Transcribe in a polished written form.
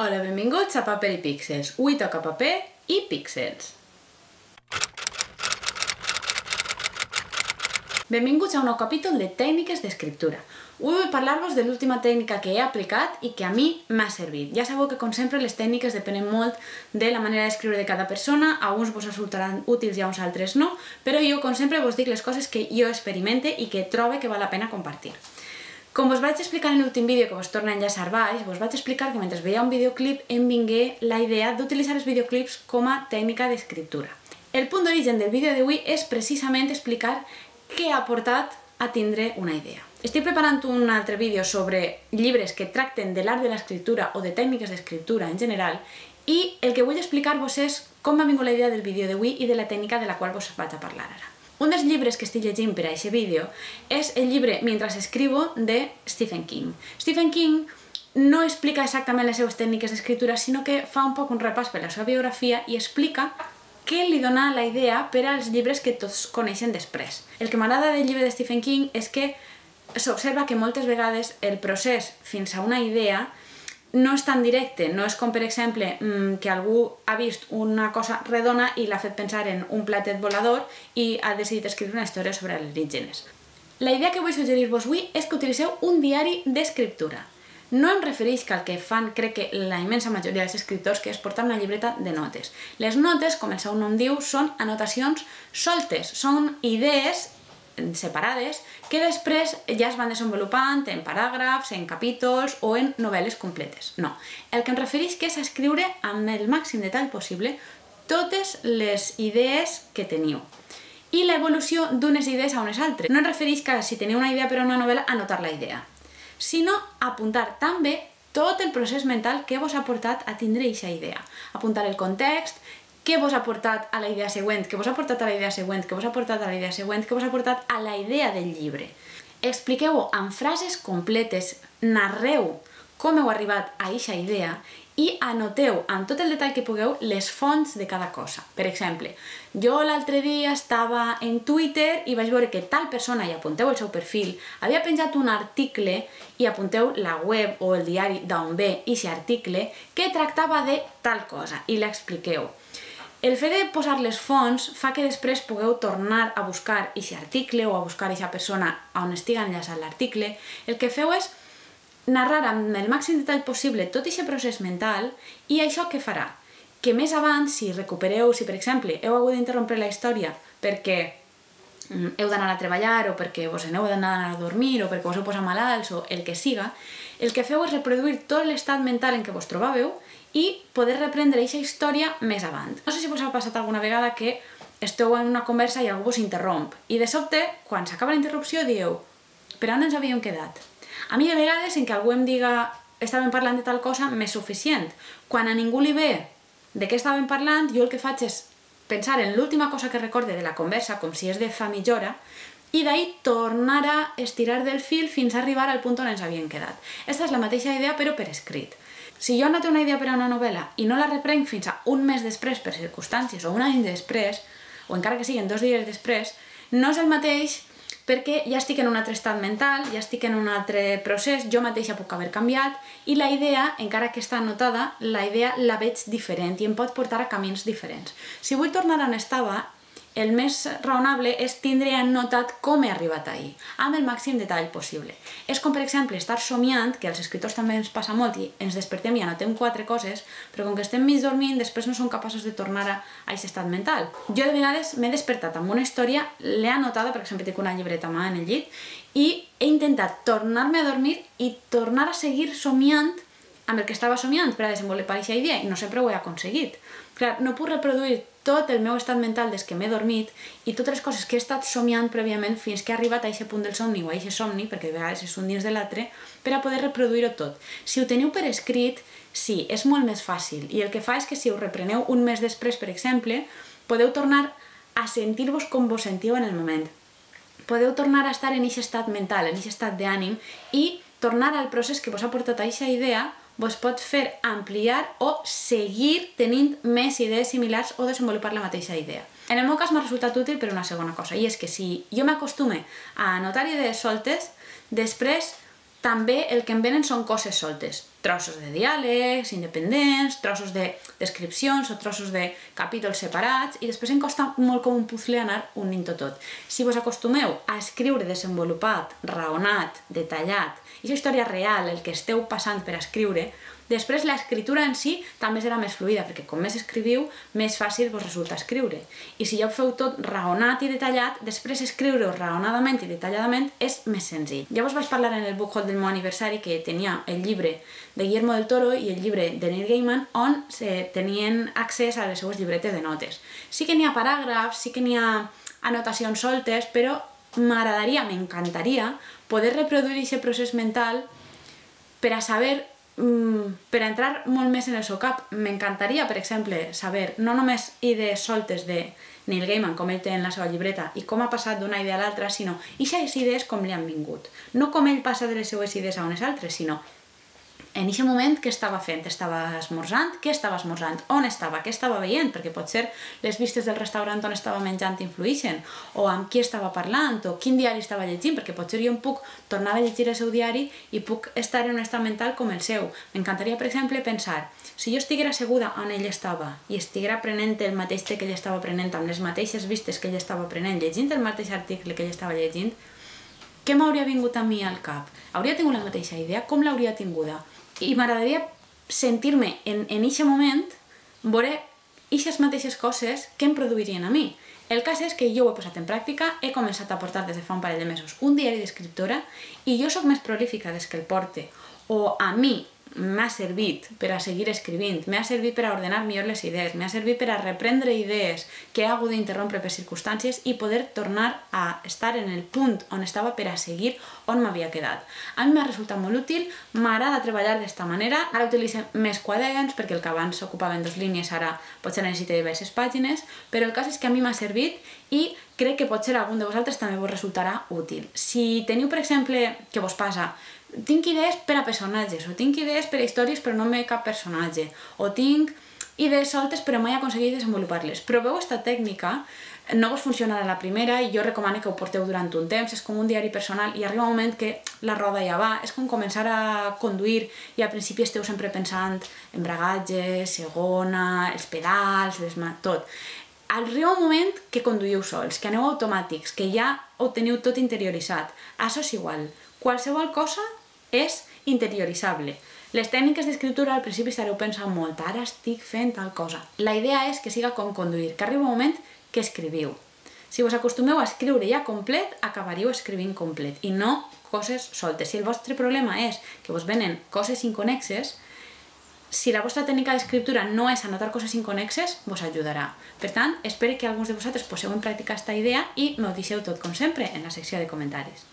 Hola, benvinguts a Paper i Píxels. Avui toca paper i píxels. Benvinguts a un nou capítol de tècniques d'escriptura. Avui vull parlar-vos de l'última tècnica que he aplicat i que a mi m'ha servit. Ja sabeu que, com sempre, les tècniques depenen molt de la manera d'escriure de cada persona. A uns vos resultaran útils i a uns altres no, però jo, com sempre, vos dic les coses que jo experimente i que trobe que val la pena compartir. Com vos vaig explicar en l'últim vídeo, que vos torna a enllaçar baix, vos vaig explicar que mentre veia un videoclip em vingué la idea d'utilitzar els videoclips com a tècnica d'escriptura. El punt d'origen del vídeo d'avui és precisament explicar què ha portat a tindre una idea. Estic preparant un altre vídeo sobre llibres que tracten de l'art de l'escriptura o de tècniques d'escriptura en general i el que vull explicar-vos és com m'ha vingut la idea del vídeo d'avui i de la tècnica de la qual vos vaig a parlar ara. Un dels llibres que estic llegint per a aquest vídeo és el llibre Mientras escribo de Stephen King. Stephen King no explica exactament les seves tècniques d'escriptura, sinó que fa un poc un repàs per la seva biografia i explica què li dona la idea per als llibres que tots coneixen després. El que m'agrada del llibre de Stephen King és que s'observa que moltes vegades el procés fins a una idea no és tan directe, no és com, per exemple, que algú ha vist una cosa redona i l'ha fet pensar en un platet volador i ha decidit escriure una història sobre alienígenes. La idea que vull suggerir-vos avui és que utilitzeu un diari d'escriptura. No em refereix que el que fan, crec que la immensa majoria dels escriptors, que és portar una llibreta de notes. Les notes, com el seu nom diu, són anotacions soltes, són idees separades que després ja es van desenvolupant en paràgrafs, en capítols o en novel·les completes. No, el que em refereix que és a escriure amb el màxim detall possible totes les idees que teniu i l'evolució d'unes idees a unes altres. No em refereix que si teniu una idea per a una novel·la, anotar la idea, sinó apuntar també tot el procés mental que vos ha portat a tindre aquesta idea. Apuntar el context, què vos ha portat a la idea següent, què vos ha portat a la idea següent, què vos ha portat a la idea següent, què vos ha portat a la idea del llibre. Expliqueu-ho amb frases completes, narreu com heu arribat a aquesta idea i anoteu amb tot el detall que pugueu les fonts de cada cosa. Per exemple, jo l'altre dia estava en Twitter i vaig veure que tal persona, i apunteu el seu perfil, havia penjat un article i apunteu la web o el diari d'on ve aquest article que tractava de tal cosa i l'expliqueu. El fet de posar les fonts fa que després pugueu tornar a buscar aquest article o a buscar aquesta persona on estigui enllaçat l'article. El que feu és narrar amb el màxim detall possible tot aquest procés mental i això què farà? Que més avant, si recupereu, si per exemple heu hagut d'interrompre la història perquè heu d'anar a treballar o perquè vos n'heu d'anar a dormir o perquè vos heu posat malalts o el que siga, el que feu és reproduir tot l'estat mental en què vos trobàveu i poder reprendre aquesta història més avant. No sé si vos ha passat alguna vegada que esteu en una conversa i algú vos interromp i de sobte, quan s'acaba la interrupció, dieu «Per on ens havíem quedat?» A mi de vegades en què algú em diga «Estàvem parlant de tal cosa» m'és suficient. Quan a ningú li ve de què estàvem parlant, jo el que faig és pensar en l'última cosa que recorde de la conversa, com si és de fa mitja hora, i d'ahir tornar a estirar del fil fins a arribar al punt on ens havíem quedat. Aquesta és la mateixa idea, però per escrit. Si jo anoto una idea per a una novel·la i no la reprenc fins a un mes després per circumstàncies o un any després, o encara que siguin 2 dies després, no és el mateix perquè ja estic en un altre estat mental, ja estic en un altre procés, jo mateixa puc haver canviat i la idea, encara que està anotada, la idea la veig diferent i em pot portar a camins diferents. Si vull tornar on estava, el més raonable és tindre anotat com he arribat ahir, amb el màxim detall possible. És com, per exemple, estar somiant, que als escriptors també ens passa molt i ens despertem i anotem 4 coses, però com que estem mig dormint, després no som capaços de tornar a aquest estat mental. Jo de vegades m'he despertat amb una història, l'he anotada, perquè sempre tinc una llibreta a mà en el llit, i he intentat tornar-me a dormir i tornar a seguir somiant amb el que estava somiant per a desenvolupar aquesta idea, i no sempre ho he aconseguit. Clar, no puc reproduir tot el meu estat mental des que m'he dormit i totes les coses que he estat somiant prèviament fins que he arribat a aquest punt del somni o a aquest somni, perquè de vegades és un dins de l'altre, per a poder reproduir-ho tot. Si ho teniu per escrit, sí, és molt més fàcil. I el que fa és que si ho repreneu un mes després, per exemple, podeu tornar a sentir-vos com vos sentiu en el moment. Podeu tornar a estar en aquest estat mental, en aquest estat d'ànim i tornar al procés que vos ha portat a aquesta idea vos pot fer ampliar o seguir tenint més idees similars o desenvolupar la mateixa idea. En el meu cas m'ha resultat útil per una segona cosa, i és que si jo m'acostume a anotar idees soltes, després també el que em venen són coses soltes, trossos de diàlegs independents, trossos de descripcions o trossos de capítols separats, i després em costa molt com un puzzle anar unint-ho tot. Si vos acostumeu a escriure desenvolupat, raonat, detallat, i la història real, el que esteu passant per escriure, després l'escriptura en si també serà més fluida, perquè com més escriviu, més fàcil vos resulta escriure. I si ja ho feu tot raonat i detallat, després escriure-ho raonadament i detalladament és més senzill. Ja vos vaig parlar en el book haul del meu aniversari que tenia el llibre de Guillermo del Toro i el llibre de Neil Gaiman on tenien accés a les seues llibretes de notes. Sí que n'hi ha paràgrafs, sí que n'hi ha anotacions soltes, però m'agradaria, m'encantaria poder reproduir aquest procés mental per a saber, per a entrar molt més en el seu cap. M'encantaria, per exemple, saber no només idees soltes de Neil Gaiman, com ell té en la seva llibreta, i com ha passat d'una idea a l'altra, sinó aquestes idees com li han vingut. No com ell passa de les seues idees a unes altres, sinó en aquest moment què estava fent? Estava esmorzant? Què estava esmorzant? On estava? Què estava veient? Perquè potser les vistes del restaurant on estava menjant influïxen, o amb qui estava parlant, o quin diari estava llegint, perquè potser jo em puc tornar a llegir el seu diari i puc estar en un estat mental com el seu. M'encantaria, per exemple, pensar, si jo estiguera asseguda on ell estava i estiguera aprenent el mateix que ell estava aprenent, amb les mateixes vistes que ell estava aprenent, llegint el mateix article que ell estava llegint, què m'hauria vingut a mi al cap? Hauria tingut la mateixa idea? Com l'hauria tinguda? I m'agradaria sentir-me en aquest moment, veure aquestes mateixes coses que em produirien a mi. El cas és que jo ho he posat en pràctica, he començat a portar des de fa un parell de mesos un diari d'escriptora i jo sóc més prolífica des que el porte, o a mi m'ha servit per a seguir escrivint, m'ha servit per a ordenar millor les idees, m'ha servit per a reprendre idees que he hagut d'interrompre per circumstàncies i poder tornar a estar en el punt on estava per a seguir on m'havia quedat. A mi m'ha resultat molt útil, m'agrada treballar d'esta manera, ara utilitzo més quaderns perquè el que abans s'ocupava en 2 línies ara potser necessita diverses pàgines, però el cas és que a mi m'ha servit i crec que potser a algun de vosaltres també vos resultarà útil. Si teniu, per exemple, què vos passa? Tinc idees per a personatges, o tinc idees per a històries però no em ve cap personatge, o tinc idees soltes però mai aconseguit desenvolupar-les. Proveu aquesta tècnica, no vos funcionarà la primera i jo recomano que ho porteu durant un temps, és com un diari personal i arriba un moment que la roda ja va, és com començar a conduir i al principi esteu sempre pensant embragatge, segona, els pedals, tot. Arriba un moment que conduïu sols, que aneu automàtics, que ja ho teniu tot interioritzat. Això és igual. Qualsevol cosa és interioritzable. Les tècniques d'escriptura al principi estareu pensant molt, ara estic fent tal cosa. La idea és que siga com conduir, que arriba un moment que escriviu. Si vos acostumeu a escriure ja complet, acabaríeu escrivint complet i no coses soltes. Si el vostre problema és que vos venen coses inconexes, si la vostra tècnica d'escriptura no és anotar coses inconexes, vos ajudarà. Per tant, espero que alguns de vosaltres poseu en pràctica aquesta idea i m'ho deixeu tot com sempre en la secció de comentaris.